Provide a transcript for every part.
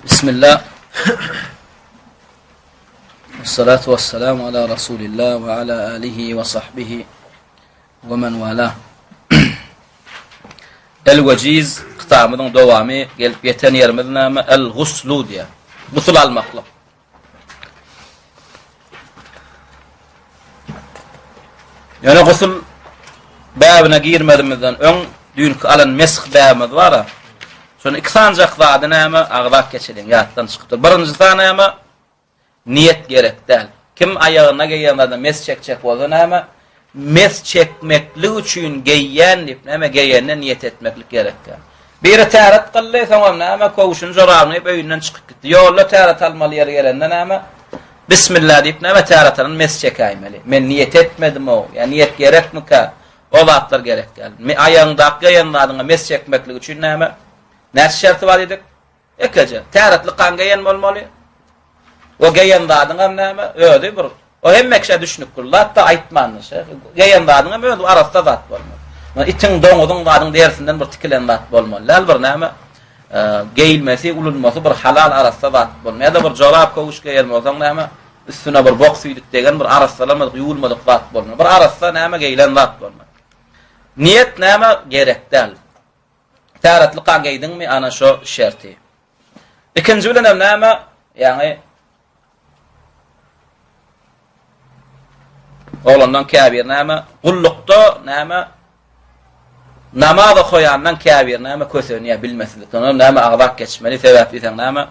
بسم الله والصلاة والسلام على رسول الله وعلى آله وصحبه ومن والاه. El-Veciz kitabının devamı gelip yeten yerimizin namı El-Guslu diye. Gusul almakla. Yani gusul babına girmedimizden ön dünkü alan mesk babımız var ya. Sonra iki sancak vaadi namı ağlak geçelim yattan çıktı. Birinci namı niyet gerek değil. Kim ayağına giyemeden mes çekecek oldu namı mes çekmeklik için giyyen deyip nama giyyenine niyet etmeklik gerek değil. Biri tarat kıllı tamam nama kovuşun zorağını böyünden çıkıp gitti. Yolla tarat almalı yeri gelende nama Bismillah deyip nama taratanın mes çekaymalı. Men niyet etmedim o. Yani niyet gerek mi ka? O vaatlar gerek değil. Ayağında akıyanın adına mes çekmeklik için nama näçe şerti var dedik? Ekaca. Taratlı kan giyyen olmalı. O giyyen adına nama öyle bir. O hemmekşe düşünüp kurlar. Hatta aytmanmış. Giyyen adına öyle arasında zat olmalı. İtin doğudun adın dersinden bir tikilen zat olmalı. Lal bir nama giyilmesi, ulunması bir halal arasında zat olmalı. Ya da bir jolap kovuş giyyen olsan nama üstüne bir bok suyduk degen bir arassalamadık, yuyulmadık zat olmalı. Bir arasında nama giyilen zat olmalı. Niyet nama gerek değil. Taratlı kan giydin mi ana şu şerti. İkinci bilen nama yani oğlandan kabir nama kullukta nama namaza koyandan kabir nama kösörniye bilmesilik. Nama ağlak geçmeli sebepli nama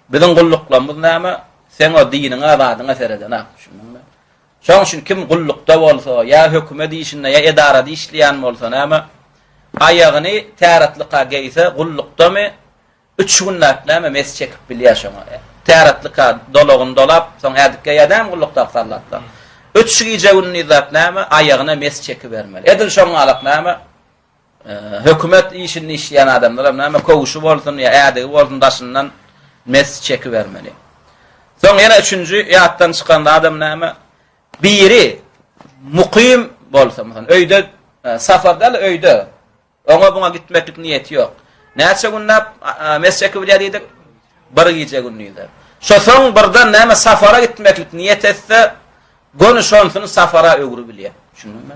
bizim kulluklamız nama sen o dinin azadına sereden akmışım. Şoň üçin kim kullukta bolsa ya hükümet işinde ya idarada işleyen bolsa nama ayağını taratlıqa giyse kullukta mı 3 günlük nama mes çekip bilýär şoňa. Taratlıqa doluğun dolap soň ädikkä ýadam kullukta sallatlar. 3 gece nizap nama ayağına mes çekip vermeli. Edil şoňa alak nama hükümet işini işleyen adamlar nama kovuşu bolsun ya ädigi bolsun daşyndan mes çekip vermeli. Soň ýene 3-nji ýatdan çykanda adam nama biri muqim bolsa mesela öýde safarda öýde ona buna gitmeklik niyeti yok. Näçe günnäp mes çekip bilýärdik? Bir gece günnüýde. Şo soň birden näme safara gitmeklik niyet etse gönü şonsyny safara öwrü bilýär. Düşündinmi?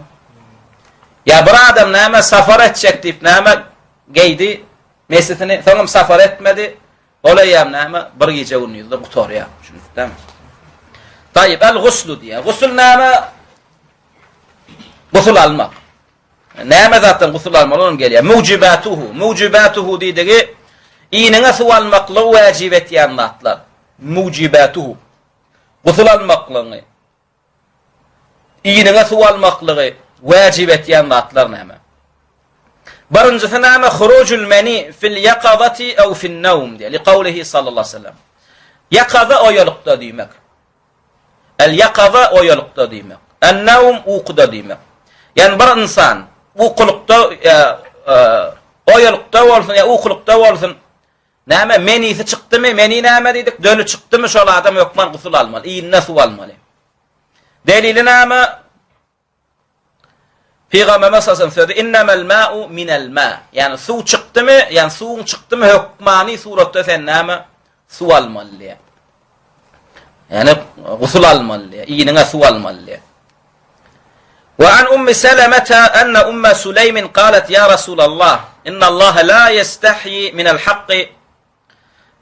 Ya bir adam näme safar etjek diýip näme geydi mesitini soňam safar etmedi. Olaýam näme bir gece günnüýde gutarýar. Düşündinmi? Tayyip el-guslu diye. Gusul näme? Gusul almak. Näme zatdan gusul almak onun gelýär. Mucibatuhu diýdigi iňine su almakly wajib etýän zatlar. Mucibatuhu. Gusul almaklygy iňine su almaklygy wajib etýän zatlar näme? Birinjisi näme? Khurujul mani fil yaqazati aw fil nawm diye. Li qawlihi sallallahu aleyhi ve sellem. Yaqaza oyalykda diýmek. El-yaqaza oyalykda diýmek. En-nawm uqda diýmek. Yani bir insan uqulukda oyalykda bolsun ya uqulukda bolsun. Näme menisi çykdymy? Meni näme diýdik? Dölü çykdymy şol adam ýokman gusul almaly. Iňine su almaly. Delili näme? Peygamber sallallahu aleyhi ve sellem innemel ma'u minel ma. Yani su çykdymy? Yani suwun çykdymy hukmani suratda sen näme? Su almaly. Yani gusul almaly. Iňine su almaly. وعن أم سلمة أن أم سليم قالت يا رسول الله إن الله لا يستحي من الحق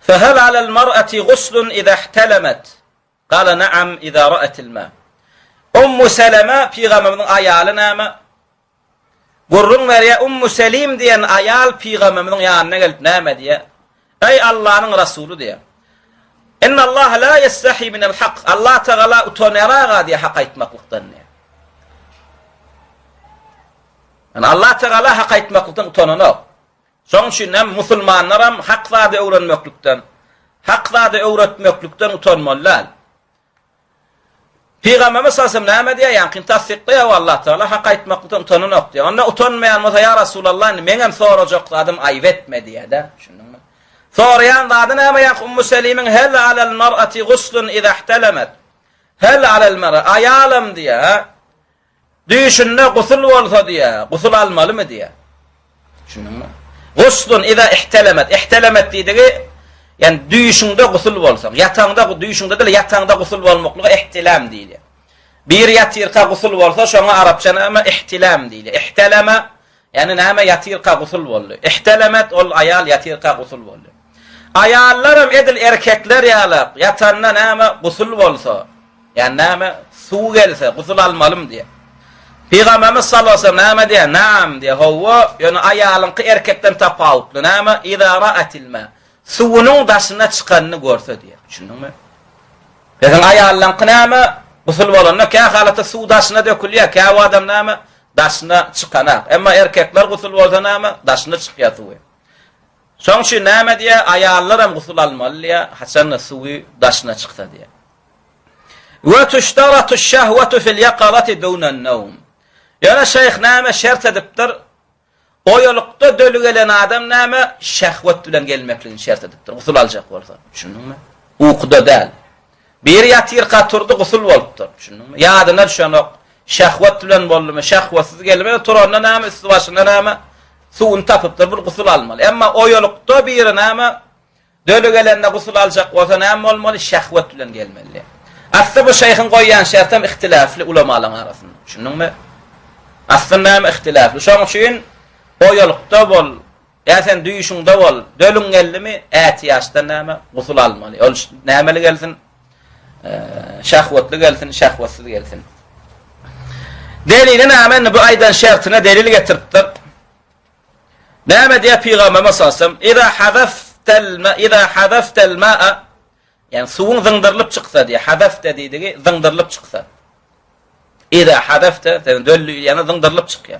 فهل على المرأة غسل إذا احتلمت قال نعم إذا رأت الماء أم سلمة في غمم آيالنا ما قرن يا أم سليم ديان آيال في غمم يعني قلت نام ديا أي الله رسول ديا إن الله لا يستحي من الحق الله تعالى أتنرى غادي حقيت مقلقتن Yani Allah Teala hak etmeklikten utananok. Şoň üçin hem musulmanlaram hakzady öwrenmeklikden, hakzady öwretmeklikden utanmalylar. Peygamberimiz sallallahu aleyhi ve sellem näme diýär? Ýa-ni tasdiqda ýa Allah Teala hak etmeklikden utananok diýär. Onda utanmaýan bolsa ya Rasulullah meňem sorajak adam aýyp etmedi diýär-de. Düşündiňmi? Sorayan zady näme ýa Ummu Selimin hel alal mar'ati guslun iza ihtalamat. Hel alal mar'a ayalam diýär. Düşünne gusul bolsa diye, gusul almalı mı diye. Düşündün mü? Guslun iza ihtelemet diýdigi, yani düýüşüňde gusul bolsa, ýataňda düýüşüňde değil, ýataňda gusul bolmaklygy ihtilam diýilýär. Bir ýatyrka gusul bolsa, şoňa arapça näme ihtilam diýilýär. Ihteleme, yani näme ýatyrka gusul boldy. Ihtelemet ol ayal ýatyrka gusul boldy. Ayallarym edil erkekler ýalap, ýatanna näme gusul bolsa, yani näme suw gelse gusul almalym diýär. Peygamberimiz sallallahu aleyhi ve sellem näme diýär? Naam diýär. Hawa, ýöne ayalyňky erkekden tapawutly. Näme? Iza ra'atil ma. Suwunyň daşyna çykanyny görse diýär. Düşündiňmi? Ýa-da ayalyňky näme? Gusul bolanda ka halata suw daşyna dökülýär. Ka adam näme? Daşyna çykanak. Emma erkekler gusul bolsa näme? Daşyna çykýar suwy. Şoň üçin näme diýär? Ayallar hem gusul almaly, haçan suwy daşyna çyksa diýär. Wa tushtaratu ash-shahwatu fil yaqarati duna an-nawm. Yani şeyh näme şert edipdir? Oýolukda dölgelen adam näme şahwat bilen gelmekligini şert edipdir. Gusul aljak bolsa. Düşündiňmi? Uykuda däl. Bir ýatyrka turdy gusul bolupdyr. Düşündiňmi? Ýadyna düşenok şahwat bilen boldymy, şahwatsız gelmeli turanda näme üstü başyna näme suwuny tapypdyr, bir gusul almaly. Emma oýolukda bir näme dölgelende gusul aljak bolsa näme bolmaly? Şahwat bilen gelmeli. Aslında bu şeyhin goýan şertem ihtilafly ulamalaryň arasynda. Düşündiňmi? Aslında hem ihtilaflı. Şoň üçin oýolukda bol, ýa-sen düýüşüňde bol, dölüň geldimi, äti ýaşda näme gusul almaly. Ol nämeli gelsin? Şahwatly gelsin, şahwatsız gelsin. Delili näme? Bu aýdan şertine delil getiripdir. Näme diýär Peygamberimiz sallallahu aleyhi ve sellem? İza hadaftal ma'a, yani suwun zyňdyrlyp çyksa diýär. Hadafta diýdigi zyňdyrlyp çyksa. İza hadafta, döllü yani zyňdyrlyp çykýar.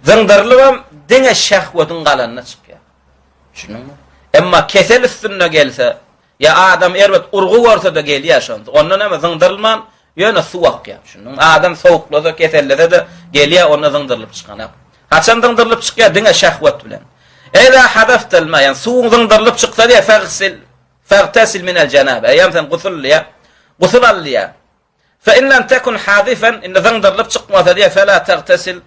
Zyňdyrlyp diňe şahwatyň galanyna çykýar. Düşündiňmi? Emma kesel üstüne gelse, ya adam erbet urgu görse de gelýär şonda. Ondan näme zyňdyrlman, ýöne suw akýar. Düşündiňmi? Adam sowuklada, kesellede de gelýär, ondan zyňdyrlyp çykana. Haçan zyňdyrlyp çykýar diňe şahwat bilen. İza hadaftal ma, yani suw zyňdyrlyp çyksa diýär, fagtasil min al-janaba. Ýa-da gusul alýar. فإن لم تكن حادثا إن ذنضر لبشق مثدية فلا تغتسل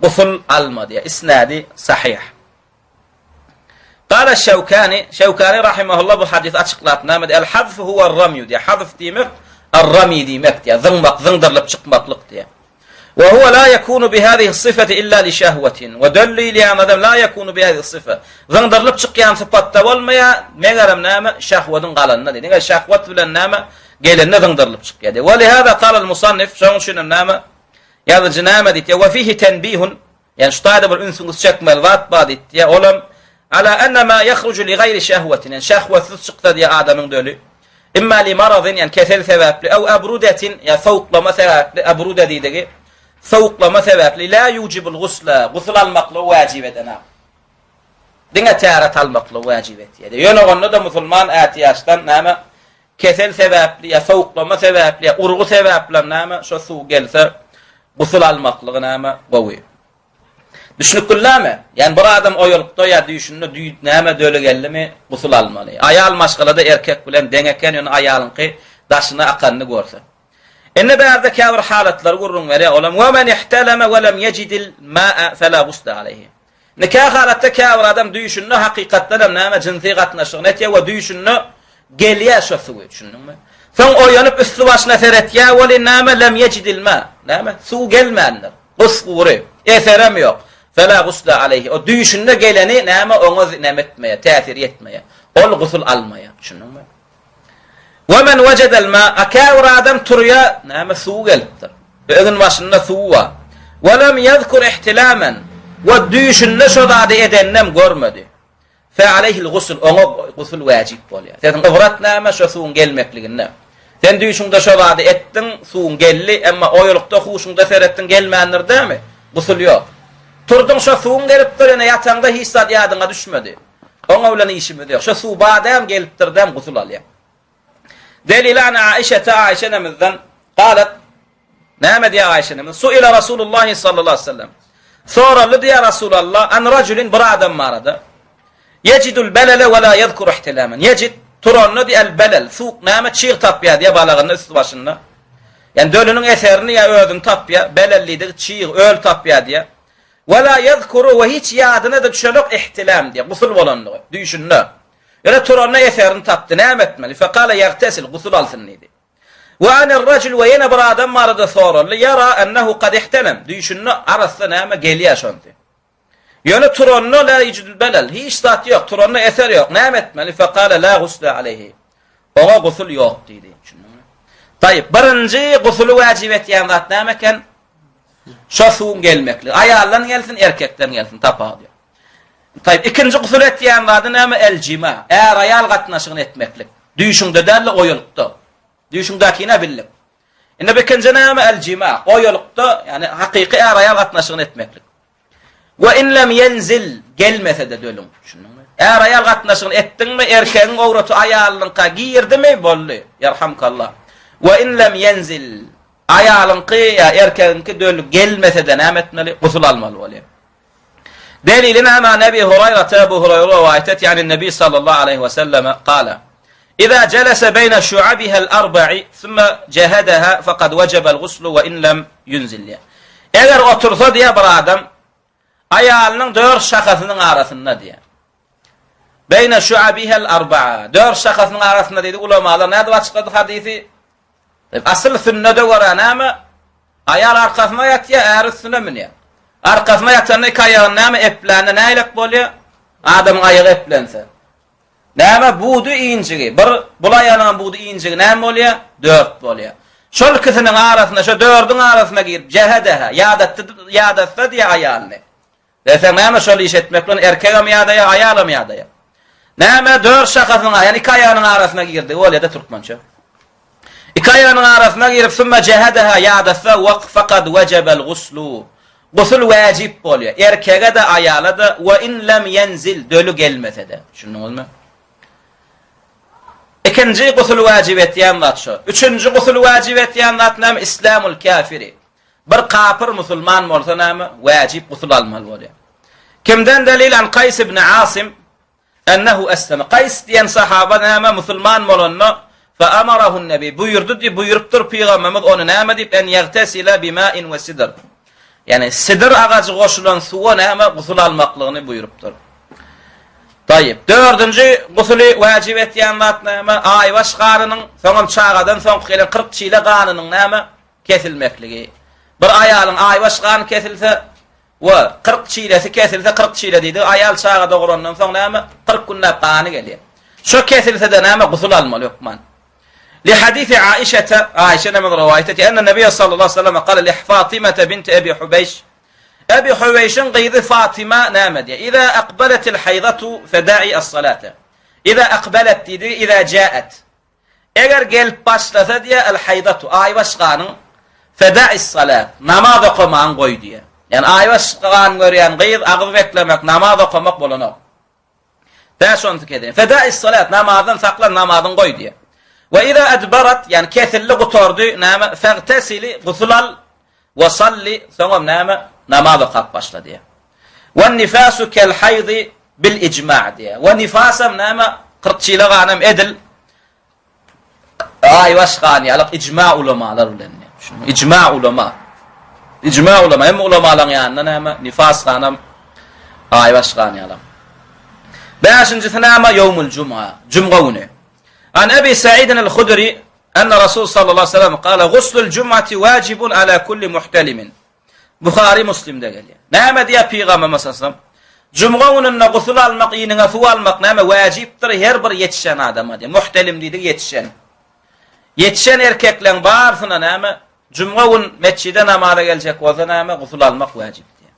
غسل المدية. إسنادي صحيح. قال الشوكاني رحمه الله بحديث أشقلاتنا الحذف هو الرمي دي حذف ديمك الرمي ديمك دي ذنضر لبشق مطلق دي وهو لا يكون بهذه الصفة إلا لشهوة ودلي لأن لا يكون بهذه الصفة ذنضر لبشق يعني صفات والميا مغرم نام شهوة قالنا دي شهوة بلن نام قال ذنضرلب çıkıyor. ولهذا قال المصنف şoň şunu näme ýazyjy näme diýdi? Wa fihi tanbihun, yani şu taýda bir ünsüňiz çekmeli zat bar diýdi. Olam ala anna ma yakhruju li gayri shahwatin, yani şahwatsız çyksa diýe adamyň dölü. Imma li maradin, yani kesel sebäpli, aw abrudatin, ya sowuklama sebäpli, abruda diýdigi sowuklama sebäpli la yujibul gusla, gusul almakly wajib edena. Diňe täret almakly wajib etýär. Ýöne onda da musulman ätiýaşdan näme kesel sebäpli, ya sowuklama sebäpli, ya urgu sebäpli näme şo suw gelse gusul almaklygy näme gowy. Düşünüklämi? Yani bir adam oýolukda ya düşünde näme döle geldimi gusul almaly. Ayal maşgalada erkek bilen deňeken ýöne ayalyňky daşyna akanyny görse. Enne bäde käbir halatlar gurrun bere olam we men ihtalama we lem yejidil ma'a fala gusla alayhi. Nikah halatda käbir adam düşünde hakykatda näme jinsi gatnaşygyny etýär we düşünde gelýär şo suw, düşündiňmi? Soň oýanyp üstü başyna seretýär we näme lem yejidil ma. Näme? Suw gelmändir. Gusgury, eserem ýok. Fela gusla alayhi. O düşünde geleni näme oňa nämetmeýär, täsir etmeýär. Ol gusul almaýar, düşündiňmi? Ve men wejadal ma, akawr adam turya näme suw gelipdir. Öňün başynda suw var. Ve lem yezkur ihtilaman. Ve düşünde şo zady edennem görmedi. Fe aleyhil gusul, oňa gusul wajib bolýar. Sen ıvrat näme şo suwun gelmekliginde. Sen düşünde şo zady etdiň, suwun gelli, emma oýolukda huşuňda seretdiň gelmändir dämi? Gusul ýok. Turdyň şo suwun gelipdir, ene ýataňda hiç zat ýadyňa düşmedi. Oňa bilen işimiz ýok. Şo suw badam gelipdir däm gusul alýar. Delilan Aişe nemizden qalat, näme diýär Aişe nemiz? Suila Rasulullah sallallahu aleyhi ve sellem. Soraly diýär Rasulullah an rajulin bir adam barada. Yecidul belele ve la yezkur ihtilaman. Yecid turanna di el belel. Suq näme çyg tapýar diýe balagyny üstü başynda. Yani dölünün eserini ya özün tapýar, belellidir çyg öl tapýar diýe. Ve la yezkuru ve hiç yadına da düşenok ihtilam diye. Gusul bolanlığı. Düşünne. Yine Turan'la eserini taptı. Ne etmeli? Fekale yagtesil. Gusul alsın neydi? Ve anir racul ve yine bir adam vardı sorarlı. Yara ennehu kad ihtelem. Düşünne arasında neyme geliyor şanti. Yani Turan'la la yicdül belel. Hiç zat yok. Turan'la eser yok. Ne etmeli? Fekale la gusle aleyhi. Ona gusul yok dedi. Tayyip. Birinci gusulu vacib etyen zat ne meken? Şasuğun gelmekli. Ayarlan gelsin, erkekten gelsin. Tapa diyor. Tayyip. İkinci gusul etyen zat ne el cima. Eğer ayal katnaşığını etmeklik. Düşünde derle oyulukta. Düşündekine billik. İnne bikinci ne el cima. Oyulukta yani hakiki eğer ayal katnaşığını etmeklik. Ve in lem yenzil gelmese de dölüm. Eğer ayal katnaşığını ettin mi erkeğin oğratu ayalınka girdi mi bollu. Yerhamkallah. Ve in lem yenzil ayalınki ya erkeğinki dölü gelmese de ne etmeli? Gusul almalı oluyor. Delilin ama Nebi Hureyre Ebu Hureyre rivayet yani Nebi sallallahu aleyhi ve sellem kâle İza celese beyne şu'abiha'l arba'i thumma cahadaha faqad veceba'l guslu ve in lem yunzil. Eğer otursa diye bir adam ayalının dört şakasının arasında diye. Beyne şu'abiha'l arba'a. Dört şakasının arasında dedi ulemalar. Nerede açıkladı hadisi? Asıl sünnede var ama ayal arkasına yatıyor, eğer üstüne mi niye? Arkasına yatan iki ayağın neyme eplenle neyle boluyor? Adamın ayağı eplense. Neyme buğdu inciği. Bu ayağının buğdu inciği neyme oluyor? Dört boluyor. Şol kısının arasına, şu dördün arasına girip cehedeha, yadattı diye ayağını. Desen neyme şol iş etmekle erkeğe mi yadaya, ayağla mı yadaya? Neyme dört şakasına, yani iki ayağının arasına girdi. O oluyor da Türkmençe. İki ayağının arasına girip sümme cehedeha yadattı ve fakad vecebel guslu. Gusul vacip oluyor. Erkeğe de ayağla da ve in lem yenzil dölü gelmese de. Şunun olma. İkinci gusul vacip etyen zat şu. Üçüncü gusul vacip etyen zat nem İslamul kafiri. Bir kafir musulman olsa nem vacip gusul almalı oluyor. Kimden delil an Kays ibn Asim ennehu esleme. Kays diyen sahaba nem musulman olunna fa amarahu'n nebi buyurdu di buyuruptur peygamberimiz onu nem edip en yagtesile bima'in ve sidr. Yani sidr ağacı koşulan suya nem gusul almaklığını buyuruptur. Tayyip. Dördüncü gusuli vacib etyen zat näme? Ayvaş garının soňam çağadan soň gelen 40 çile garının näme? Kesilmekligi. Bir ayalın ayvaş garı kesilse we 40 çilesi kesilse 40 çile diýdi. Ayal çağa dograndan soň näme? 40 günläp gany gelýär. Şu kesilse de näme? Gusul almaly hukman. Li hadisi Aişe näme rivayet etdi? Enne Nebi sallallahu aleyhi ve sellem qala li Fatimeh bint Abi Hubayş Ebi Hüveyş'in qıydı Fatıma nâme diye. İza akbeletil haydatu feda'i as-salate. İza akbelet dedi, iza caet. Eğer gelip başlasa diye el haydatu, ayvaşqanın feda'i salat. Namaz okuman koy diye. Yani ayvaşqan görüyen qıydı, ağız beklemek, namaz okumak bolanak. Daha sonra tükedi. Feda'i salat, namazdan saklan, namazdan koy diye. Ve iza edbarat, yani kesilli kutordu, nâme, fegtesili, gusulal, ve salli, sonra nâme, namaz okap başla diye. Ve nifasu kel haydi bil icma' diye. Ve nifasam nama 40 çile ganem edil. Ayvaş gani alak icma' ulamalar ulanne. İcma' ulama. İcma' ulama hem ulamaların yanında nama nifas ganem ayvaş gani alak. Beşincisi nama yevmul cuma. Cuma günü. An Ebi Sa'id el-Khudri enne Resul sallallahu aleyhi ve sellem kâle guslul cum'ati vacibun ala kulli muhtelimin. Bukhari Müslim'de geliyor. Näme diye Peygamber mesasam? Cuma gününe gusul almak, ýene su almak näme vacipdir her bir yetişen adama diye. Muhtelim diýdi yetişen. Yetişen erkekleň barsyna näme? Cuma gün mescide namaza geljek bolsa näme gusul almak wajip diye.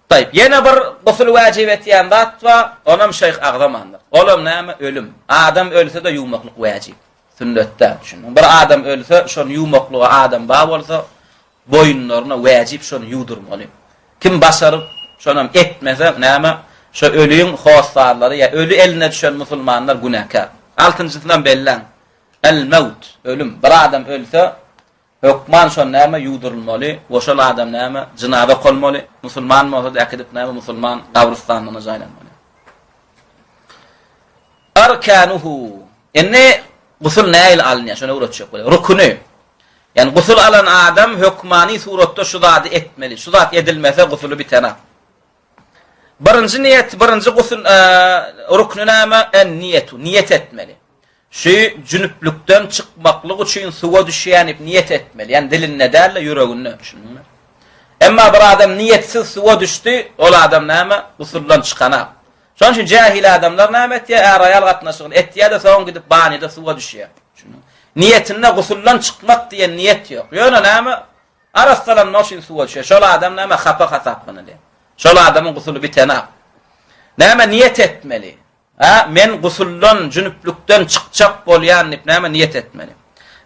Tayyip, ýene bir gusul wajip etýän zat bar, onam Şeyh Agzamandyr. Olam näme? Ölüm. Adam ölse de ýumaklyk wajip. Sünnetde düşünün. Bir adam ölse, şonu ýumaklygy adam bar bolsa boyunlarına vacip şonu yudurmalı. Kim başarıp şonam etmese näme? Şu ölüyün hossarları ya ölü eline düşen musulmanlar günahkar. Altıncısından bellan. El maut, ölüm. Bir adam ölse hukman şon näme yudurulmalı. O şol adam näme? Cinabe kolmalı. Musulman mı da akidip näme musulman qabristanına jaylanmalı. Arkanuhu. Enne gusul näil alnya şonu uğraşyk. Rukunu. Yani gusul alan adam hükmani suratda şu zat etmeli. Şu zat edilmese gusulu bitene. Birinci niyet, birinci gusul ruknu näme? En niyetu, niyet etmeli. Şu cünüplükten çıkmaklık için suwa düşýänip niyet etmeli. Yani dilinle derle yüreğinle. Emma bir adam niyetsiz suwa düştü, ol adam näme? Gusuldan çıkana. Şoň üçin jahil adamlar näme etýär? Arayal gatnaşygyny etýär de soň gidip banyda suwa düşýär. Niyetinde gusuldan çıkmak diye niyet yok. Ýöne näme? Arastalan noşin suwa düşýär. Şol adam näme? Hapa hasaplanýar. Şol adamın gusulu bitene. Näme niyet etmeli? Men gusuldan, cünüplükden çıkacak bolýan näme niyet etmeli.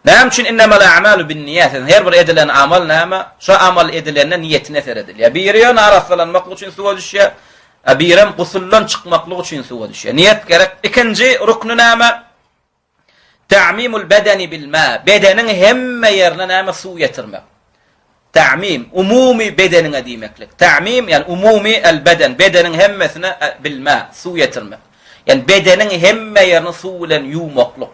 Näme üçin innemel a'malu bin-niyat. Her bir edilen amal näme? Şo amal edilende niyetine eser edilýär. Bir ýöne arastalanmak üçin suwa düşýär. Birem gusuldan çıkmaklyk üçin suwa düşýär. Niyet gerek. İkinci ruknu näme? Ta'mimul bedeni bil ma. Bedenin hemme yerine näme suw getirmek. Ta'mim umumi bedenine diýmeklik. Ta'mim yani umumi el beden. Bedenin hemmesine bil ma suw getirmek. Yani bedenin hemme yerine suw bilen yuwmaklyk.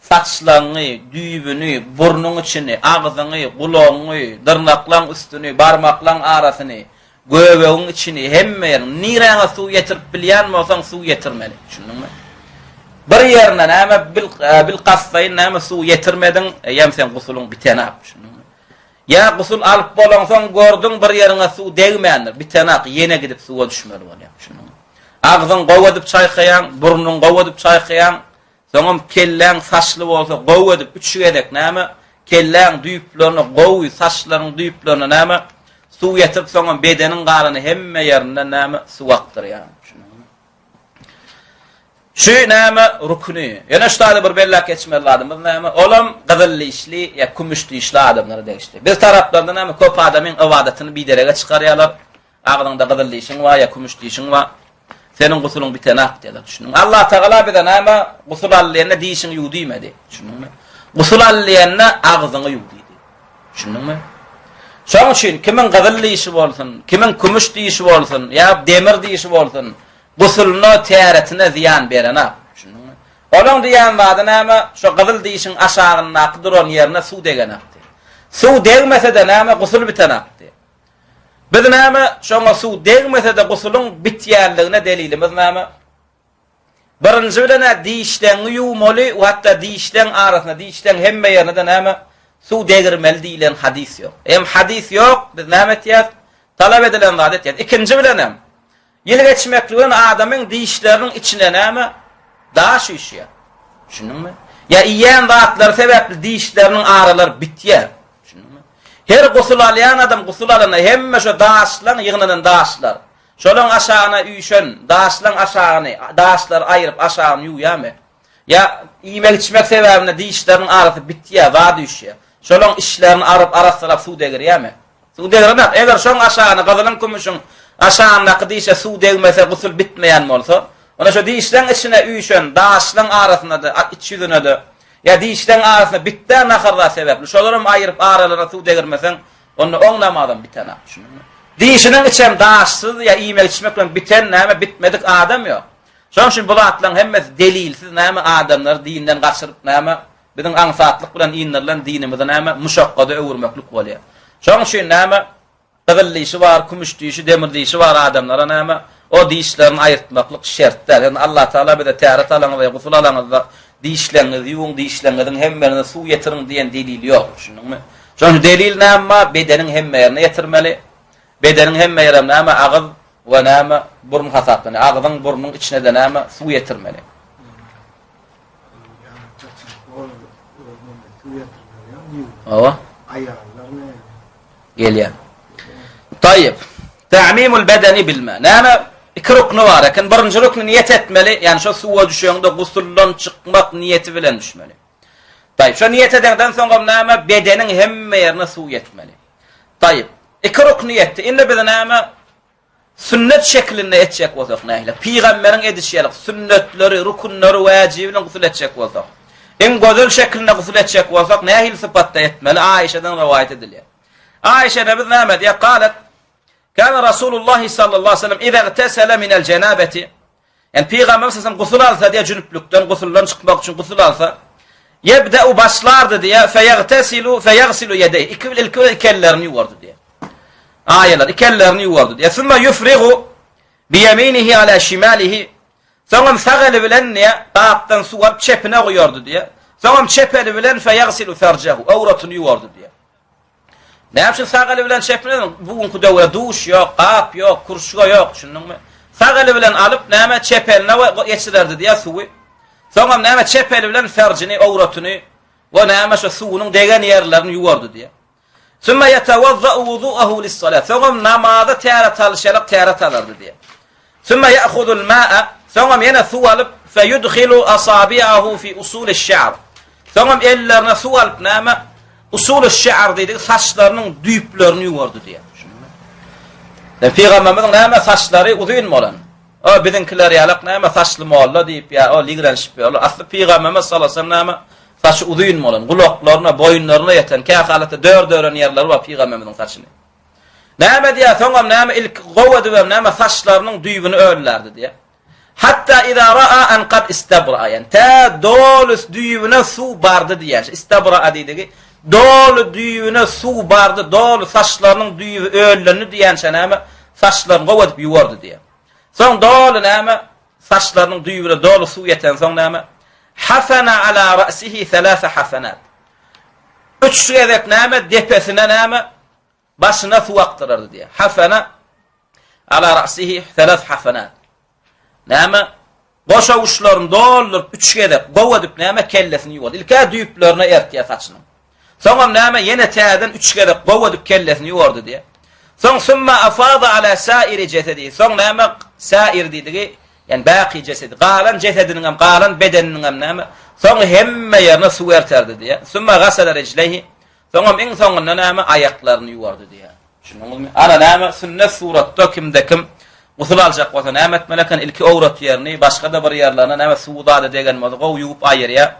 Saçlaryny, düýbüni, burnuň içini, agzyny, gulagyny, dyrnaklaryň üstüni, barmaklaryň arasyny, göbeğin içini hemme yerini nirana suw getirip bilýän bolsaň suw getirmeli. Düşündiňmi? Bir yerine näme bil qassayn näme suw getirmedin, ýem sen gusuluň bitenap. Düşündiňmi? Ya gusul alyp bolansoň gördüň bir ýerine suw degmändir, bitenap ýene gidip suwa düşmeli bolýar. Düşündiňmi? Agzyň gowy edip çaýkaýan, burnuň gowy edip çaýkaýan, soňam kelläň saçly bolsa gowy edip üçgedek näme? Kelläň düýplerini gowy, saçlaryň düýplerini näme? Suw getirip soňam bedenin galyny hemme ýerinden näme suw akdyrýar. Şu näme rukny. Ýene şuňda bir bellak geçmeli adamyz näme? Olam gyzylly işli ýa kümüşli işli adamlar degişdi. Biz taraplarda näme köp adamyň ibadatyny bir derege çykarýarlar. Agdyňda gyzylly işiň bar ýa kümüşli işiň bar. Senin gusuluň bitenak diýerler. Düşündiň? Allah Taala bize näme gusul alýanna diýişiň ýuwdymady. Düşündiňmi? Gusul alýanna agzyňy ýuwdydy. Düşündiňmi? Şoň üçin kimin gyzylly işi bolsun, kimin kümüşli işi bolsun, ýa demirli işi bolsun, gusuluna täretine ziyan berene. Düşündiňmi? Olaň diýen wada näme? Şo gyzyl diýişiň aşagyna akdyran ýerine suw degenakdy. Suw degmese de näme gusul bitenakdy. Biz näme şoňa suw degmese de gusuluň bitýänligine delilimiz näme? Birinji bilen diýişden ýuwmaly we hatda diýişden arasyna, diýişden hemme ýerine de näme? Suw degirmeli diýilen hadis ýok. Hem hadis ýok, biz näme etýär? Talap edilen zat etýär. Ikinji bilenem. Ýeli geçmekligiň adamyň diýişleriniň içine näme? Daş üşýär. Düşündiňmi? Ya iýen zatlar sebäpli diýişleriniň aralary bitýär. Düşündiňmi? Her gusul alýan adam gusul alana hemme şo daşlar ýygynyň daşlar. Şolaň aşagyna üýşen, daşlaryň aşagyny, daşlar aýryp aşagyny ýuýamy. Ya iýmek içmek sebäbine diýişleriniň arasy bitýär, wada üşýär. Şolaň işlerini arasyrap suw degirýärmi? Suw degirmä. Eger şoň aşagyna gazylan kümüşüň aşagyna qydýşa suw degmese gusul bitmeýän bolsa, ona şo diýişden içine üýşen, daşlaryň arasynda da iç ýüzüne de ya diýişden arasynda bitden ahyrda sebäpli. Şolaryň aýryp aralarına suw degirmesen, onu oňlamadan bitene. Diýişiniň içem daşsyz ya iýmek içmek bilen biten näme bitmedik adam ýok. Şoň üçin bu zatlaryň hemmesi delilsiz näme adamlar dinden gaçyryp näme biziň aňsatlyk bilen iňlerlen dinimize näme muşakkada öwürmeklik bolýar. Şoň üçin näme gyzylly işi bar, kümüşli işi, demirli işi bar adamlara näme o diýişlerini aýyrtmaklyk şertler. Yani Allah Taala bize täret alaňyz we gusul alaňyzda diýişleriniz, ýuwun diýişleriňiň hemmerine suw getirin diýen delil ýok. Şunuňmy? Şoň delil näme bedenin hemme ýerine ýetirmeli. Bedenin hemme ýerine näme agyz we näme burun hasaplanýar. Agzyň burnuň içine de näme suw ýetirmeli. Awa. Gelýär. Tayyip. Ta'mimul bedeni bil ma. Näme iki ruknu bar. Ekin birinji ruknu niyet etmeli. Yani şo suwa düşýände gusuldan çykmak niyeti bilen düşmeli. Tayyip. Şo niyet edenden soňra näme bedenin hemme ýerine suw yetmeli. Tayyip. İki ruknu ýetdi. Indi biz näme sünnet şeklinde etjek bolsak nähle. Peýgamberiň edişýärlik sünnetleri, rukunlary, wajibini gusul etjek bolsak. En gözel şeklinde gusul etjek bolsak nähil sypatda etmeli? Aýşadan rivayet edilýär. Aýşa biz näme diýär? Qalat kana Rasulullah sallallahu aleyhi ve sellem iza igtasala min al-janabati. Yani Peygamber sallallahu gusul alsa diye cünüplükten, gusuldan çıkmak için gusul alsa, Yebda'u başlardı diye feyagsilu yedeyhi. İlk ellerini yuvardı diye. Ayetler iki ellerini yuvardı diye. Sümme yufrigu biyeminihi ala şimalihi. Sonra sağ bilen ne? Dağıttan su alıp çepine koyuyordu diye. Sonra çepeli bilen feyagsilu fercehu. Avratını yuvardı diye. Ne yapsın sağ bilen çepine? Bugünkü devre duş yok, kap yok, kurşuğa yok. Şunun mu? Sağ bilen alıp neme çepeline geçirerdi diye suyu. Sonra neme çepeli bilen fercini, avratını ve neme şu suyunun degen yerlerini yuvardı diye. Sümme yetevazza'u vudu'ahu lis-salat. Sonra namazda taharet alışarak taharet alırdı diye. Sümme ya'khudul ma'a. Sonra yine su alıp feyudkhilu asabi'ahu fi usul'iş-şa'r. Sonra ellerine su alıp neme usul'iş-şa'r dedik saçlarının düyüplerini yuvardı diye. Peygamberimizin neme saçları uzun mu olan? O bizimkiler yalak neme saçlı mı olla deyip ya o ligrenşip ya. Aslı Peygamberimiz sallallahu aleyhi ve sellem saçı uzun mu olan? Kulaklarına, boyunlarına yeten kâhalata dör yerleri var Peygamberimizin saçını. Neme diye sonra neme ilk govadı ve neme saçlarının düyübünü örlerdi diye. Hatta idâ ra'a en kad istabra'a yani ta dolus düyübüne su bardı diye. İstabra'a dediği dolu düyübüne su bardı, dolu saçlarının düyübü örlerini diyen neme saçlarını govadıp yuvardı diye. Sonra dolu neme saçlarının düyübüne dolu su yeten sonra neme hafana ala ra'sihi thalâfe hafanat. 3 edek neme depesine neme başına su aktırırdı diye. Hafana ala ra'sihi thalâfe hafanat. Neme boşa uçlarını doldurup 3 edek govadıp neme kellesini yuvardı. İlka düyüplerine ertiye saçını. Sonra neme yine teaden 3 edek govadıp kellesini yuvardı diye. Sonra sümme afada ala sairi cesedi. Sonra neme sair dediği yani baki cesedi. Qalan cesedinin qalan bedeninin neme. Sonra hemme yerine su erterdi diye. Sümme gasala ricleyhi. Sonra en sonunda neme ayaklarını yuvardı diye. Şunun ana neme sünnet suratta kim usul alacak olsa neme etmelekan ilki avrat yerini başka da bir yerlerine neme suudada degen modu go yuup ayırya.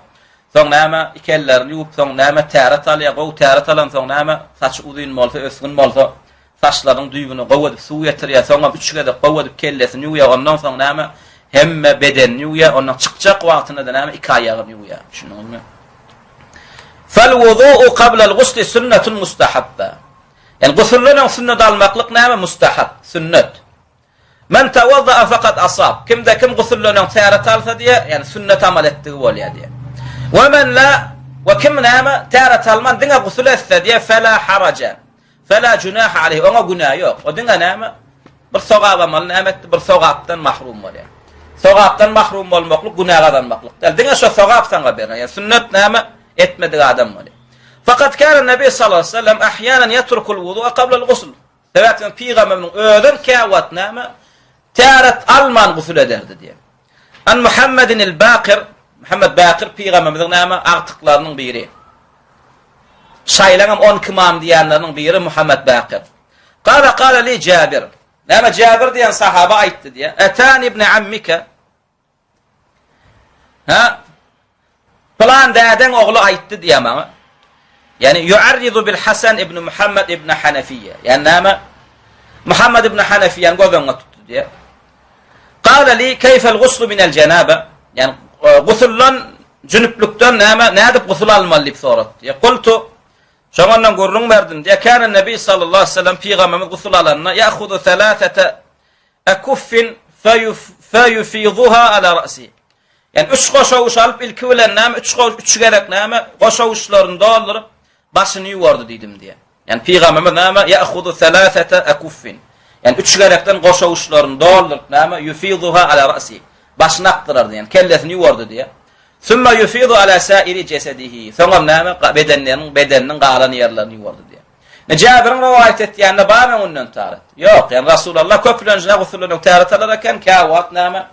Sonra neme iki ellerini yuup sonra neme taharet alya go taharet alan sonra neme saç uzun molsa ösgün molsa saçların düyübünü govadıp su getiriyor. Sonra 3 kere govadıp kellesini yuya ondan sonra neme hemme bedenini yuya ondan çıkacak vaktinde de neme iki ayağını yuya. Şunun mu? Fel vudu'u qabla al-ghusl sünnetun mustahabba. Yani gusülden sünnet almaklık neme mustahab, sünnet. Men tevazza'a fakat asab. Kimde kim gusülden taharet alsa diye yani sünnet amal ettiği oluyor diye. Ve men la ve kim neme taharet alman dine gusül etse diye fela haraca. Fela cunaha aleyhi. Ona günah yok. O dine neme bir sogab amal nemet bir sogabdan mahrum oluyor. Sogabdan mahrum olmaklık günahdan maklık. Dine şu sogab sana verir. Yani sünnet neme etmediği adam oluyor. Fakat kâne Nebi sallallahu aleyhi ve sellem ahyanen yetrukul vudu'a qabla al-gusl. Sebetin Peygamberinin öğün kâvat neme taharet alman gusül ederdi diye. An Muhammedin el-Baqir, Muhammed Baqir Peygamberimizin neme artıklarının biri. Şaylanım 10 kımam diyenlerinin biri Muhammed Baqir. Kâle li Cabir. Neme Cabir diyen sahaba aitti diye. Etani ibn ammike. Plan deden oğlu aitti diye ama. Yani yuarridu bil Hasan ibn Muhammed ibn Hanafiye. Yani neme Muhammed ibn Hanafiye'nin gözüne tuttu diye. Kâle li keyfel guslu minel cenabe. Yani gusullan cünüplükten ne edip gusul almalı deyip sorat diye. Kultu şoňandan görrüň berdim diye. Kâne Nebi sallallahu aleyhi ve sellem Peygamberimiz gusul alanına ya'hudu thalâthete akuffin feyufiduha ala ra'si. Yani 3 goşavuş alıp ilki bilen näme 3 gerek näme goşavuçlaryny doldurup başyny yuwardy diýdim diye. Yani Peygamberimiz näme ya'hudu thalâthete akuffin. Yani 3 gerekden goşavuçlaryny doldurup näme yufiduha ala ra'si. Başyny aktyrardy yani kellesini yuwardy diye. Sümme yufidu ala sairi cesedihi. Sonra näme bedeninin qalan yerlerini yuwardy diye. Ne Cabir'in rivayet etdiğinde bağmen ondan taharet. Yok yani Resulullah köpülenjine gusulünün taharet alarken kâvat näme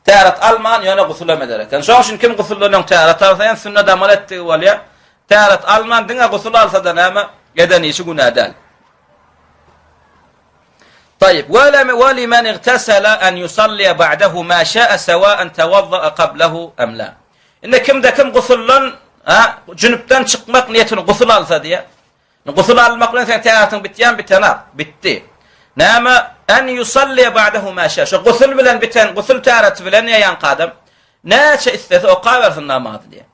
taharet alman yana gusulem ederken. Şoň üçin kim gusulünün taharet alsa yani sünnet amal etdiği bolýar. Taharet alman diňe gusul alsa da näme geden işi günah däl. طيب ولمن اغتسل أن يصلي بعده ما شاء سواء توضأ قبله أم لا. İnde kimde kim gusullan cünüpten çıkmak niyetini gusul alsa diye. Gusul almakla sen taharetin bitýän bitene bitti. Näme en yusalli ba'dahu ma şa. Şu gusul bilen biten gusul taharet bilen ýan qadam näçe istese o qaversin namazı diye.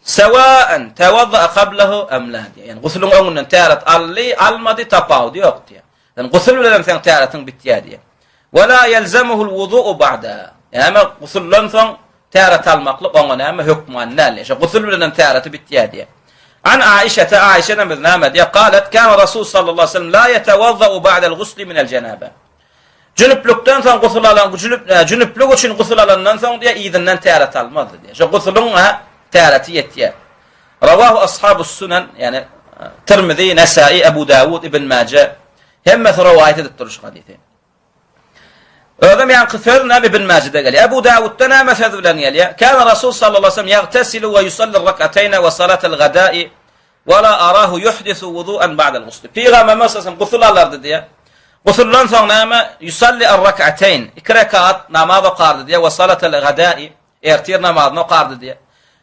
سواء توضأ قبله أم لا يعني غسل أن تارت علي الماضي تباو دي وقت يعني غسل لن تارت بالتيادية ولا يلزمه الوضوء بعدها يعني غسل لن تارت المقلق أما حكم النال غسل لن تارت بالتيادية عن عائشة نمذ قالت كان رسول صلى الله عليه وسلم لا يتوضأ بعد الغسل من الجنابة جنبلuktan soň gusul alan jünüplük üçin gusul alandan soň diye izinden täret almazdy diye. Şu gusulun täreti ýetýär. Rawahu ashabus sunan yani Tirmizi, Nesai, Ebu Davud, İbn Majah hemme rivayet edip duruş hadisi. Ödem yani kıfırna İbn Majah'da geliyor. Ebu Davud'da ne mesaj bilen geliyor? Kana Rasul sallallahu aleyhi ve sellem yagtasilu ve yusalli rak'atayn ve salatel gada'i ve la arahu yuhdisu wudu'an ba'da'l gusl. Peygamber mesajın gusul alardı diye. Gusuldan sonra ama yusalli ar-rak'atayn 2 rekat namaz okardı diye ve salatel gada'i ertir namazını okardı diye.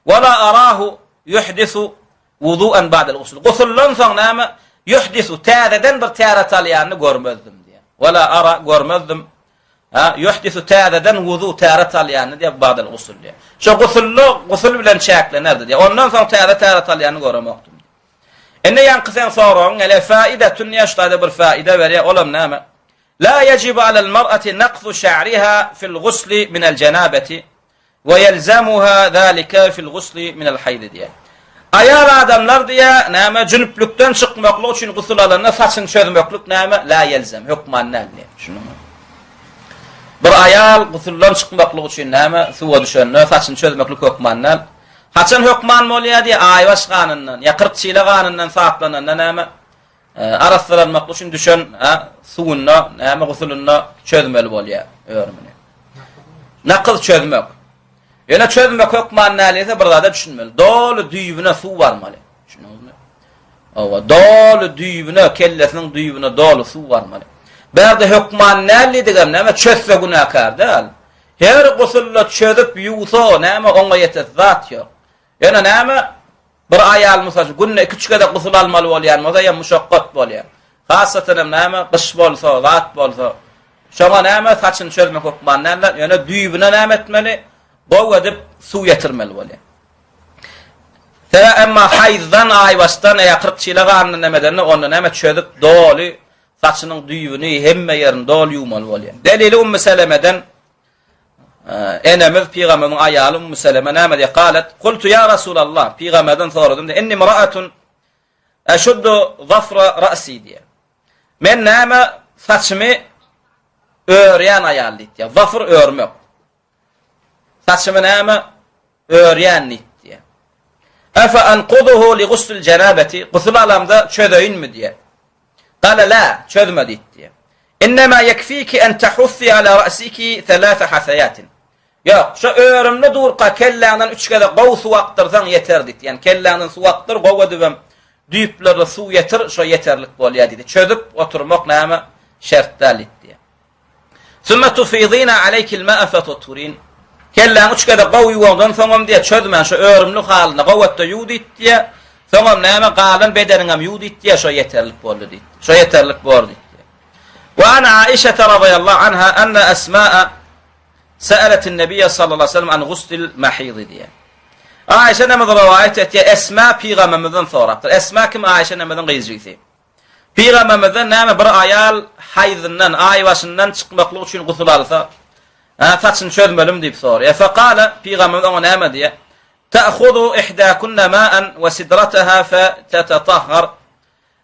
Ve la arahu yuhdisu wudu'an ba'da'l gusl. Gusuldan sonra ama yuhdisu tâdeden bir târet alyanını görmezdim diye. Ve la ara görmezdim. Yuhdisu tâdeden wudu târet alyanını diye ba'da'l gusl diye. Şu gusul bilen çäklenirdi diye. Ondan sonra târet alyanını görmektim. Enne yankısen sorun, ele faidetun yaştayda bir faide veriyor, olam nâme. La yecibu alel mar'ati naqzu şa'riha fil gusli minel cenabeti ve yelzamuha zâlike fil gusli minel haydi diye. Ayar adamlar diye nâme cünüplükten çıkmaklık için gusul alanına saçın çözmeklik nâme la yelzem, hükman nâli. Şunu mu? Bir ayal gusuldan çıkmaklık için nâme suva düşenine saçın çözmeklik hükman nâli. Haçan hükman molya diye ayvaş kanundan, ya 40 çile kanundan saaplanan näme arastıranmak üçün düşen suwunna, näme gusulunna çözmeli bolýar, örmüne. Nakıl çözmek. Ýöne çözmek hükman näliýse bir zada düşünmeli. Dolu düýbüne suw barmaly. Şunuňmy? Awa dolu düýbüne, kellesiniň düýbüne dolu suw barmaly. Bärde hükman näli diýen näme çözse günahkar däl. Her gusulla çözüp ýuwsa näme oňa ýeter zat ýok. Yani näme bir ayal mysal günne 2 kere gusul almaly bolýar, moda ýa muşaqqat bolýar. Hasaten näme gyş bolsa, zat bolsa. Şoňa näme saçyn çözmek hukman näme, ýöne düýbüne näme etmeli, gow edip suw ýetirmeli bolýar. Täze emma haýzdan aýwastan ýa 40 çile ganyny nämeden onu näme çözüp doly saçynyň düýbüni hemme ýerini doly ýuwmaly bolýar. Delili Selemeden enemiz Peygamber'in ayalı Müseleme näme diye qalet qultu ya Resulallah Peygamberden soradım de inni imra'atun ashuddu zafra ra'si diye. Men näme saçımı örýän ayal diye. Zafr örmek. Saçımı näme örýän diye. Afa anquduhu li ghusl janabati gusul alamda çödeýin mi diye. Qala la çözmedi diye. İnnemâ yekfîki en tehussi ala ra'siki 3 hasayatin. Yok, şu örümle durqa kelläňden 3 kere gow suw aktyrsaň ýeterdi. Yani kelläňden suw aktyr, gow edibem düýplerle suw ýetir, şo ýeterlik bolýar diýdi. Çözüp oturmak näme şertdälik diýe. Summa tufidina aleyki'l ma'a fataturin. Kelläň 3 kere gow ýuwagdan soňam diýe çözmän şu örümli halyna gow etdi ýuwdy diýe. Soňam näme galan bedeniňem ýuwdy diýe şo ýeterlik boldy diýdi. Şo ýeterlik boldy. وعن عائشة رضي الله عنها أن أسماء سألت النبي صلى الله عليه وسلم عن غسل المحيض diye. Ayşe nemeden rivayet etdi. Esma Peygamberimizden soraktır. Esma kim Ayşe nemeden gyzyjy. Peygamberimizden näme bir ayal hayzyndan, aýwaşyndan çykmaklyk üçin gusul alsa, saçyn çözmelim diýip sorar. Faqala Peygamberimiz ona näme diye? Ta'khudu ihdakunna ma'an wa sidrataha fa tatatahhar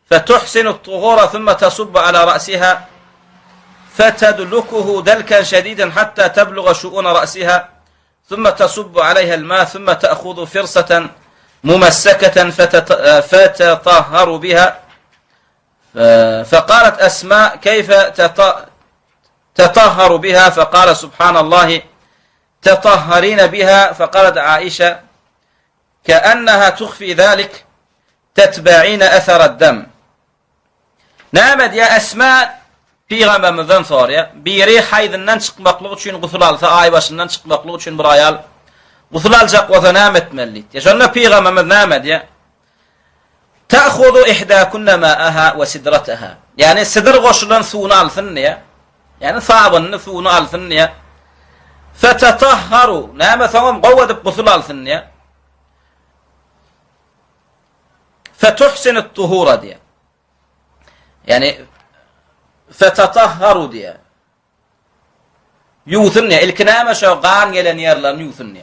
فتحسن الطهور ثم تصب على رأسها فتدلكه دلكا شديدا حتى تبلغ شؤون رأسها ثم تصب عليها الماء ثم تأخذ فرصة ممسكة فتطهر بها فقالت أسماء كيف تطهر بها فقال سبحان الله تطهرين بها فقالت عائشة كأنها تخفي ذلك تتبعين أثر الدم. Näme diye Esma Peygamberimizden soruyor. Biri haýdyndan çykmaklyk üçin gusul alsa, aýbaşyndan çykmaklyk üçin bir ayal gusul aljak bolsa näme etmeli? Şonda Peygamberimiz näme diye? Ta'khudu ihdakunna ma'aha wa sidrataha. Yani sidr goşulan suwunu alsın diye. Yani sabyny suwunu alsın diye. Fatatahharu. Näme soňam gow edip gusul alsın diye. fetuhsinu tuhura diye. Yani fetatahharu diye. Yuthun ne? İlk näme şo qan gelen yerlerini yuthun ne?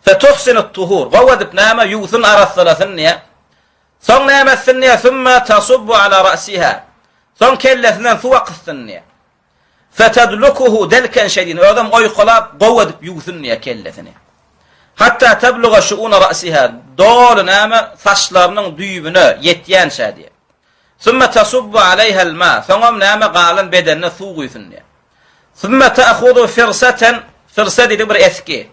Fetuhsinu tuhur. Gowedip näme yuthun arassalasın ne? Son nämesin ne? Thumma tasubbu ala ra'siha. Son kellesinden su aqsın ne? Fetadlukuhu delken şedin. Adam oyqolap gowedip yuthun ne kellesini. Hatta tabluga şu'una ra'siha. Dol näme saçlarının düýbüne yetýän şädi. Thumma tasubbu alayha al-ma. Soňam näme galan bedenine su guýsun ne? Thumma ta'khudu firsatan. Firsa dedi bir eski.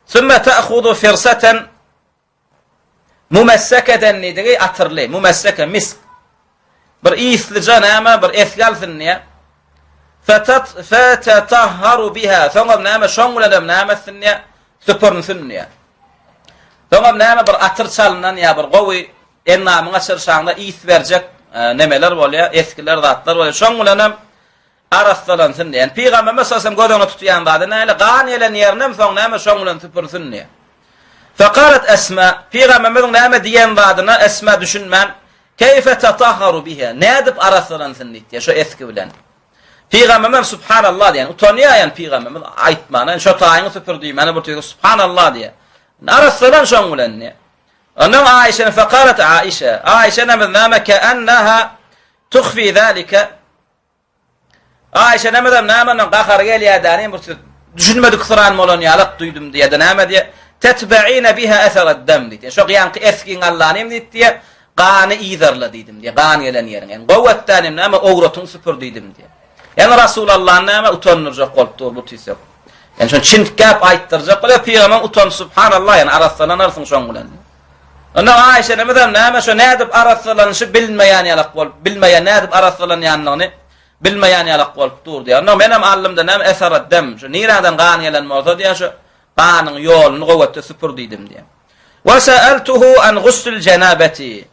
Thumma ta'khudu firsatan mumassakatan dedi atyrly. Mumassaka misk. Bir islica näme bir eski alsın ne? Fatatahharu biha. Soňam näme şoňguladam nämesin ne? Süpürnsün ne? Soňam näme bir atyr çalynan ya bir gowy ennamyňa çyrşaňda is berjek nemeler bolýar, eskiler zatlar bolýar. Şoňgulanam arastalansın diýen. Peýgamber sallallahu gödüňe tutýan zady näle gan ýelen ýerinem soň näme şoňgulan süpürsün diýen. Faqalat Esma, Peýgamberimiň näme diýen zadyna Esma düşünmän, keyfe tatahharu biha. Nädip arastalansın diýdi. Şo eski bilen. Peýgamber subhanallah diýen. Utanýan Peýgamber aýtmanan şo taýyny süpürdi. Mene bu tüýü subhanallah diýen. Arastalan şoňgulan ne? Anam Aişe faqalat Aişe. Aişe näme ke'annaha tukhfi zalika. Aişe näme gahar gelýärdi, bir düşünmedik Kur'an bolan ýalyk duýdum diýdi. Näme diýe? Tetba'ina biha athar ad-dam diýdi. Şo ýanky eskiň Allah'nym diýdi. Gany ýyzarla diýdim diýe. Gan gelen ýeriň. Yani gowwatdanym näme ogratyn süpür diýdim diýe. Yani Rasulullah näme utanyrjak bolupdy bu tüýsek. Yani şo çin gap aýtdyrjak bolýar Peýgamber utan subhanallah yani araslanarsyň şoň bilen. Ona Aişe näme şo nädip araslanýy bilmeýän ýalyk bol, bilmeýän nädip araslanýanlygyny bilmeýän ýalyk bolup durdy. Ona menem allimde näme esarat dem, şo niradan gan gelen bolsa diýe şo qanyň ýoluny gowatda süpür diýdim diýe. Wa sa'altuhu an ghusl janabati.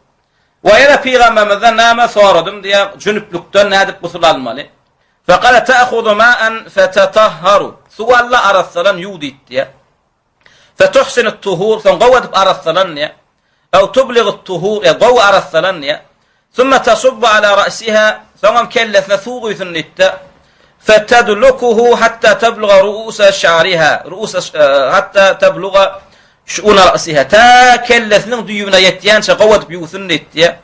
Wa ila Peýgamberimizden näme soradym diýe, jünüplükden nädip gusul almaly. Faqala ta'khudhu ma'an fatatahharu. Suwalla araslan yudit diýe. Fetuhsinu at-tuhur, son gowatip araslan diýe. أو تبلغ الطهور يضو على الثلانية ثم تصب على رأسها ثم كلث نثوغ ثنتا فتدلكه حتى تبلغ رؤوس شعرها حتى تبلغ شؤون رأسها تا كلث نغديون يتيان شقوت بيوثنتا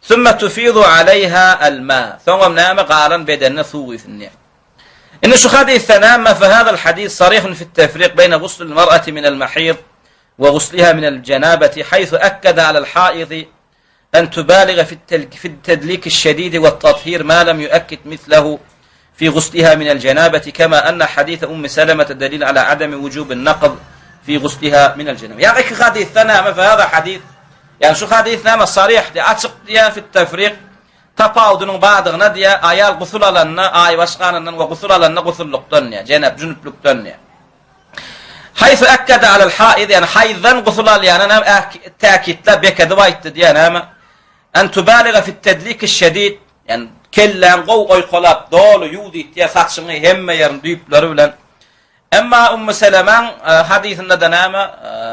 ثم تفيض عليها الماء ثم نام قالا بدن نثوغ ثنيا إن شخادي الثنام فهذا الحديث صريح في التفريق بين غسل المرأة من المحيض وغسلها من الجنابة حيث أكد على الحائض أن تبالغ في التدليك الشديد والتطهير ما لم يؤكد مثله في غسلها من الجنابة كما أن حديث أم سلمة دليل على عدم وجوب النقض في غسلها من الجنابة. يعني حديث ثنام فهذا حديث يعني شو حديث ثنام الصريح دي أتشق دي في التفريق تفاوضن بعضنا دي آيال غسل لنا آي واشقانا وغسل لنا غسل لقطن جناب جنب لقطن حيث أكد على الحائض يعني حيضا غسل يعني أنا تأكيد لا بكذا وايت يعني أن تبالغ في التدليك الشديد يعني كلن قو يقلب دول يودي تيا ساتشمي هم يرنديب لرولن أما أم سلمان حديثنا دنامة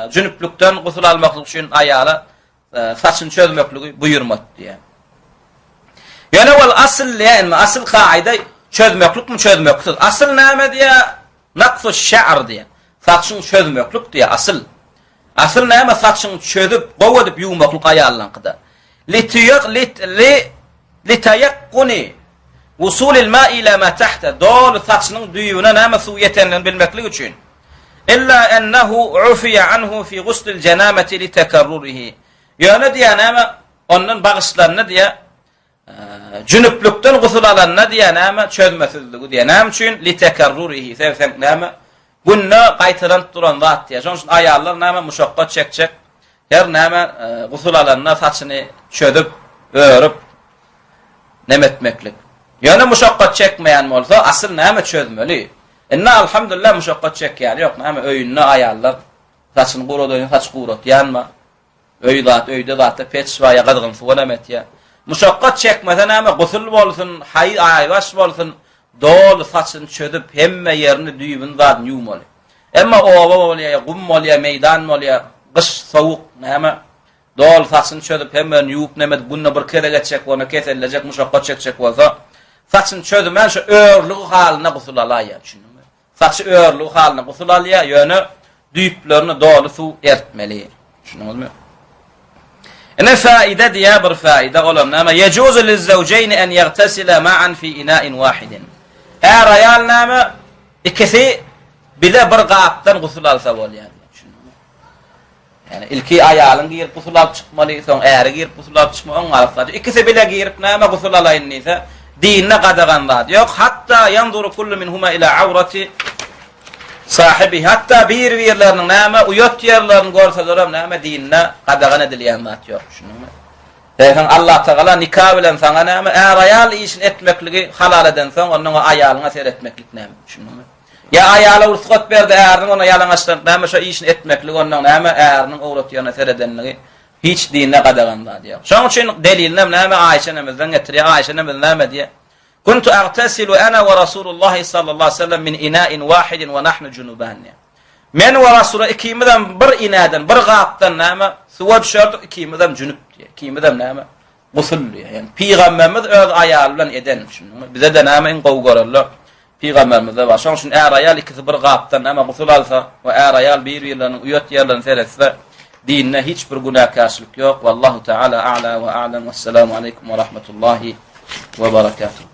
جنبلكتن غسل المخلوقين آيالا ساتشن çözmekliği buyurmat diye. Yani wal asl yani asl kaide çözmeklik mi çözmeklik. Asl näme diye naqsu şa'r diye. Saçın çözmeklik diye asıl. Asıl näme saçın çözüp gowadyp ýuwmaklyk aýallankda. Li tayaqquni wusul al-ma' ila ma tahta. Dol saçynyň düýüne näme suw ýetenligini bilmeklik üçin. Illa annahu ufiya anhu fi ghusl al-janamati li takarrurihi. Ýöne diýe näme ondan bagyşlaryny diýe jünüplükden gusul alanna diýe näme çözmesizligi diýe näme üçin li takarrurihi. Sebäp näme günne qaytaran duran zat diye. Şoň üçin aýallar näme muşaqqat çekçek. Her näme gusul alanna saçyny çödüp, örüp nemetmeklik. Ýöne muşaqqat çekmeýän bolsa asyl näme çözmeli? Inna alhamdulillah muşaqqat çekýär. Ýok, näme öýünne aýallar saçyny guradyň saç guratýanma. Öýde zatda peçwa ýagadygyn suwa nemetýär. Muşaqqat çekmese näme gusul bolsun, aýwaş bolsun. Dol saçını çödüp hemme yerini düýbün zadyn ýuwmaly. Emma owa bolýar, gum bolýar, meýdan bolýar, gyş sowuk näme Dol saçını çözüp hemen yuyup nemet bununla bir kere geçecek, onu keselecek, muşakkat çekecek olsa, saçını çözüp ben şu örlüğü haline kusul alaya. Saçı örlüğü haline kusul alaya, yönü düyüplerini dolu su ertmeli. Şunumuz mu? Ne faide diye bir faide olamna ama yecuzu lizzevceyni en yagtasila ma'an fi ina'in wahidin. Her ayal nama ikisi bile bir qaaptan gusul alsa bol yani. Yani ilki ayalın girip gusul alıp çıkmalı, son eğri girip gusul alıp çıkmalı, onu alıp ikisi bile girip nama gusul alayın neyse dinine qadağanlar. Yok hatta yanzuru kullu minhuma ila avrati sahibi, hatta bir-birlerinin nama uyot yerlerini görseler nama dinine qadağan edilýän zat yok. Şununmu? Efendim Allah Teala nikah bilen sana nama eğer ayal işin etmekligi halal eden son onun ayalyna seyretmeklik nama. Şununmu? Ya ayala ruhsat berdi eğerinin ona yalançdan nama şu işin etmeklik onun nama eğerinin uğrat yerine seyredenligi hiç dinine qadağan diyor. Şoň üçin delilnem nama Ayşe nemizden getiriyor. Ayşe nemizden nama diye كنت أغتسل أنا ورسول الله صلى الله عليه وسلم من إناء واحد ونحن جنوبان. من ورسول ikimizden bir inadan bir gaaptan nama suwa düşerdi, ikimizden cünüp diye. İkimizden nama gusul diye. Yani Peygamberimiz öz ayalı bilen eden. Bize de nama in gowgarallar. Peygamberimiz de var. Şoň üçin eğer ayal ikisi bir gaaptan nama gusul alsa ve eğer ayal bir-birlerinin uyat yerlerini seyretse dinine hiçbir günahkarçılık yok. Vallahu Teala a'la ve a'lem. Vesselamu aleyküm ve rahmetullahi ve berekatuhu.